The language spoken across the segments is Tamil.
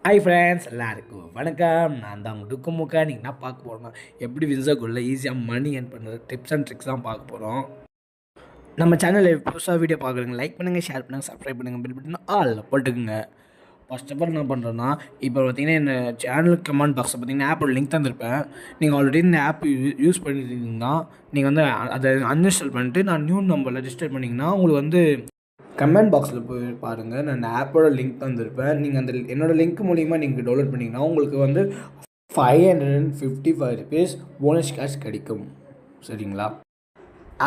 ஹாய் ஃப்ரெண்ட்ஸ் எல்லாருக்கும் வணக்கம். நான் தான் உங்கள் டுக்குமுக்கா. நீங்கள் என்ன பார்க்க போகிறோம்னா எப்படி வின்சோக்குள்ளே ஈஸியாக மணி ஏர்ன் பண்ணுறது டிப்ஸ் அண்ட் ட்ரிக்ஸ் தான் பார்க்க போகிறோம். நம்ம சேனலில் புதுசாக வீடியோ பார்க்குறீங்க, லைக் பண்ணுங்கள், ஷேர் பண்ணுங்கள், சப்ஸ்கிரைப் பண்ணுங்கள், பில் பட்டன் ஆல் போட்டுக்குங்க. ஃபர்ஸ்ட் ஆஃப் ஆல் என்ன பண்ணுறோன்னா, இப்போ பார்த்தீங்கன்னா இந்த சேனலுக்கு கமெண்ட் பாக்ஸில் பார்த்தீங்கன்னா ஆப்போட லிங்க் தந்திருப்பேன். நீங்கள் ஆல்ரெடி இந்த ஆப் யூஸ் பண்ணியிருந்தீங்கன்னா நீங்கள் வந்து அதை அன்இன்ஸ்டால் பண்ணிட்டு நான் நியூ நம்பரில் ரெஜிஸ்டர் பண்ணிங்கன்னா உங்களுக்கு வந்து கமெண்ட் பாக்ஸில் போய் பாருங்கள். நான் அந்த ஆப்போட லிங்க் தந்திருப்பேன். நீங்கள் அந்த என்னோடய லிங்க் மூலிமா நீங்கள் டவுன்லோட் பண்ணிங்கன்னா உங்களுக்கு வந்து 555 ருபீஸ் போனஸ் கேஷ் கிடைக்கும். சரிங்களா?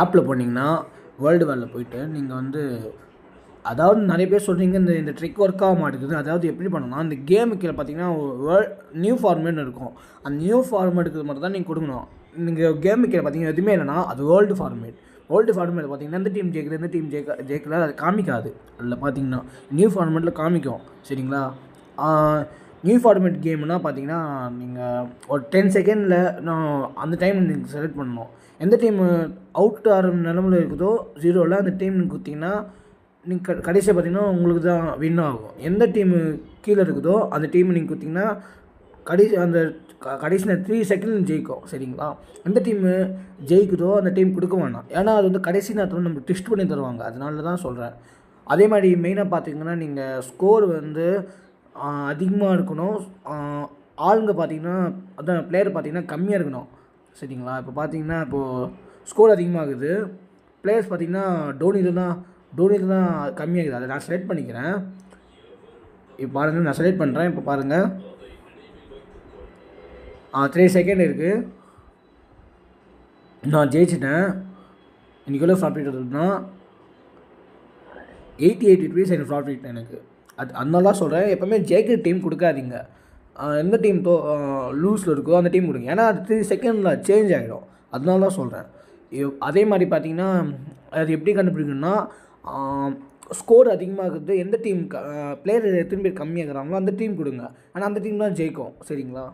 ஆப்பில் போனீங்கன்னா வேர்ல்டு வாரில் போய்ட்டு நீங்கள் வந்து அதாவது நிறைய பேர் சொல்கிறீங்க இந்த ட்ரிக் ஒர்க் ஆக மாட்டேங்குது. அதாவது எப்படி பண்ணணும்னா, இந்த கேமு கீழே பார்த்தீங்கன்னா நியூ ஃபார்மேட்னு இருக்கும். அந்த நியூ ஃபார்மேட்டுக்கு மட்டும் தான் நீங்கள் கொடுக்கணும். நீங்கள் கேமு கீழே பார்த்தீங்கன்னா எதுவுமே இல்லைனா அது ஓல்டு ஃபார்மேட் பார்த்தீங்கன்னா எந்த டீம் ஜெயிக்குது எந்த டீம் ஜெயிக்கல அது காமிக்காது. அதில் பார்த்தீங்கன்னா நியூ ஃபார்மேட்டில் காமிக்கும். சரிங்களா? நியூ ஃபார்மேட் கேம்னா பார்த்தீங்கன்னா நீங்கள் ஒரு 10 செகண்டில் நான் அந்த டைம் நீங்கள் செலக்ட் பண்ணணும். எந்த டீம் அவுட் ஆகிற நிலமையில் இருக்குதோ 0வில் அந்த டீம் கொடுத்தீங்கன்னா நீங்கள் கடைசியாக பார்த்தீங்கன்னா உங்களுக்கு தான் வின் ஆகும். எந்த டீமு கீழே இருக்குதோ அந்த டீம் நீங்கள் கொடுத்தீங்கன்னா கடைசியில் 3 செகண்ட் ஜெயிக்கும். சரிங்களா? எந்த டீமு ஜெயிக்குதோ அந்த டீம் கொடுக்க வேண்டாம். ஏன்னா அது வந்து கடைசி நேரத்தில் நம்ம ட்விஸ்ட் பண்ணி தருவாங்க. அதனால தான் சொல்கிறேன். அதே மாதிரி மெயினாக பார்த்தீங்கன்னா நீங்கள் ஸ்கோர் வந்து அதிகமாக இருக்கணும். ஆளுங்க பார்த்தீங்கன்னா அதான் பிளேயர் பார்த்தீங்கன்னா கம்மியாக இருக்கணும். சரிங்களா? இப்போ பார்த்தீங்கன்னா இப்போது ஸ்கோர் அதிகமாகுது, பிளேயர்ஸ் பார்த்தீங்கன்னா டோனியில் தான் கம்மியாகுது. அதை நான் செலக்ட் பண்ணிக்கிறேன். இப்போ பாருங்கள், நான் செலக்ட் பண்ணுறேன். இப்போ பாருங்கள் 3 செகண்ட் இருக்குது. நான் ஜெயிச்சிட்டேன். இன்றைக்கி எவ்வளோ ப்ராஃபிட் வருதுன்னா 88 ருபீஸ் எனக்கு ப்ராஃபிட் எனக்கு. அதனால தான் சொல்கிறேன், எப்போவுமே ஜெயிக்கிற டீம் கொடுக்காதீங்க. எந்த டீம் லூஸில் இருக்கோ அந்த டீம் கொடுங்க. ஏன்னா அது 3 செகண்டில் சேஞ்ச் ஆகிடும். அதனால தான் சொல்கிறேன். அதே மாதிரி பார்த்தீங்கன்னா அது எப்படி கண்டுபிடிக்கணும்னா, ஸ்கோர் அதிகமாகுது, எந்த டீம் பிளேயர் எத்தனை பேர் கம்மியாகிறாங்களோ அந்த டீம் கொடுங்க. ஆனால் அந்த டீம் தான் ஜெயிக்கும். சரிங்களா?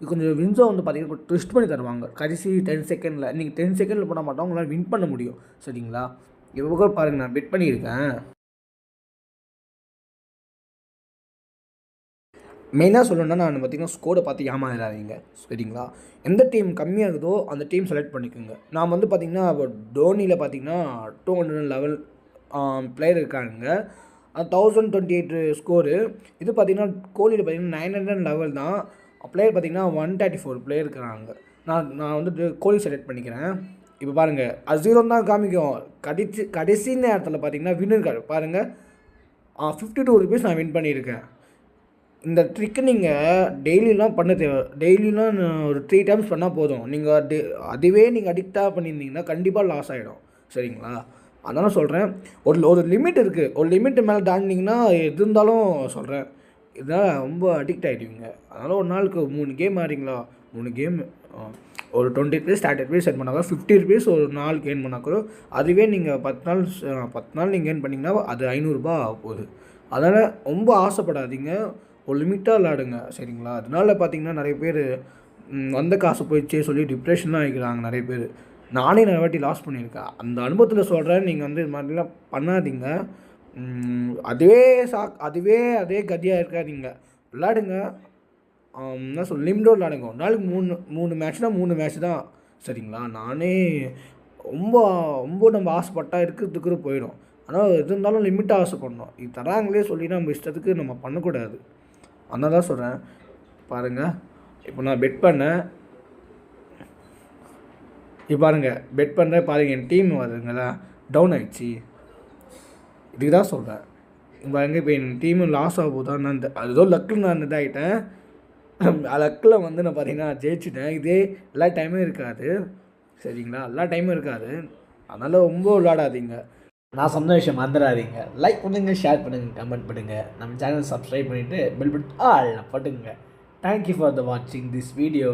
இது கொஞ்சம் வின்ஸோ வந்து பார்த்தீங்கன்னா ட்விஸ்ட் பண்ணி தருவாங்க. கடைசி 10 செகண்டில் நீங்கள் 10 செகண்டில் போட மாட்டோம், உங்களால் வின் பண்ண முடியும். சரிங்களா? இப்போ கூட பாருங்கள், நான் பெட் பண்ணியிருக்கேன். மெயினாக சொல்லணுன்னா நான் பார்த்தீங்கன்னா ஸ்கோரை பார்த்து ஏமாறாதீங்க. சரிங்களா? எந்த டீம் கம்மியாகுதோ அந்த டீம் செலக்ட் பண்ணிக்கோங்க. நான் வந்து பார்த்திங்கன்னா டோனியில் பார்த்தீங்கன்னா 211 பிளேயர் இருக்காங்க. 1028 ஸ்கோரு. இது பார்த்திங்கன்னா கோலியில் பார்த்தீங்கன்னா 911 தான். பிளேயர் பார்த்திங்கன்னா 134 பிளேயர் இருக்கிறாங்க. நான் வந்துட்டு கோலி செலக்ட் பண்ணிக்கிறேன். இப்போ பாருங்கள், அது 0 தான் காமிக்கும். கடைசி நேரத்தில் பார்த்தீங்கன்னா வின்னர் பாருங்கள் 52 ருபீஸ் நான் வின் பண்ணியிருக்கேன். இந்த ட்ரிக்கு நீங்கள் டெய்லிலாம் பண்ண தேவை. டெய்லிலாம் ஒரு 3 டைம்ஸ் பண்ணால் போதும். நீங்கள் அதுவே நீங்கள் அடிக்டாக பண்ணியிருந்தீங்கன்னா கண்டிப்பாக லாஸ் ஆகிடும். சரிங்களா? அதனால் சொல்கிறேன், ஒரு லிமிட் இருக்குது. ஒரு லிமிட்டு மேலே தாண்டினீங்கன்னா எது இருந்தாலும் சொல்கிறேன், இதனால் ரொம்ப அடிக்ட் ஆகிடுவீங்க. அதனால் ஒரு நாளுக்கு 3 கேம் ஆடுறீங்களா, 3 கேம் ஒரு 20 ருபீஸ் 30 ருபீஸ் செட் பண்ணால் 50 ருபீஸ் ஒரு நாளுக்கு ஏர்ன் பண்ணால் கூட அதுவே நீங்கள் 10 நாள் நீங்கள் ஏர்ன் பண்ணிங்கன்னா அது 500 ஆக போகுது. அதனால் ரொம்ப ஆசைப்படாதீங்க, ஒரு லிமிட்டாக விளாடுங்க. சரிங்களா? அதனால பார்த்தீங்கன்னா நிறைய பேர் வந்த காசு போயிடுச்சே சொல்லி டிப்ரெஷன்லாம் ஆகிக்கிறாங்க நிறைய பேர். நானே நிறைய வாட்டி லாஸ் பண்ணியிருக்கேன். அந்த அனுபவத்தில் சொல்கிறேன், நீங்கள் வந்து இது மாதிரிலாம் பண்ணாதீங்க. அதே கதியாக இருக்காதீங்க. விளாடுங்க. என்ன லிமிட்டோடு விளாடுங்க. ஒரு நாளைக்கு 3 மேட்ச்னால் 3 மேட்ச் தான். சரிங்களா? நானே ரொம்ப நம்ம ஆசைப்பட்டால் இருக்கிறதுக்கு போயிடும். ஆனால் எது இருந்தாலும் லிமிட்டாக ஆசைப்படணும். இது தராங்களே சொல்லி நம்ம இஷ்டத்துக்கு நம்ம பண்ணக்கூடாது. அதனால தான் சொல்கிறேன். பாருங்கள், இப்போ நான் பெட் பண்ணேன். இப்போ பாருங்கள், பெட் பண்ணுறேன். பாருங்கள், என் டீம் வருதுங்களா டவுன் ஆகிடுச்சு. இதுக்கு தான் சொல்கிறேன். பாருங்கள், இப்போ என் டீமு லாஸ் ஆக போதான். நான் அது ஏதோ லக்கில் நான் இதாகிட்டேன். லக்கில் வந்து நான் பார்த்தீங்கன்னா ஜெயிச்சிட்டேன். இதே எல்லா டைமும் இருக்காது. சரிங்களா? எல்லா டைமும் இருக்காது. அதனால் ரொம்ப விளாடாதீங்க. நான் சொன்ன விஷயம் மறந்துடாதீங்க. லைக் பண்ணுங்கள், ஷேர் பண்ணுங்கள், கமெண்ட் பண்ணுங்கள். நம்ம சேனல் சப்ஸ்கிரைப் பண்ணிவிட்டு பெல் பட்டன் ஆல் போட்டுங்க. தேங்க்யூ ஃபார் வாட்சிங் திஸ் வீடியோ.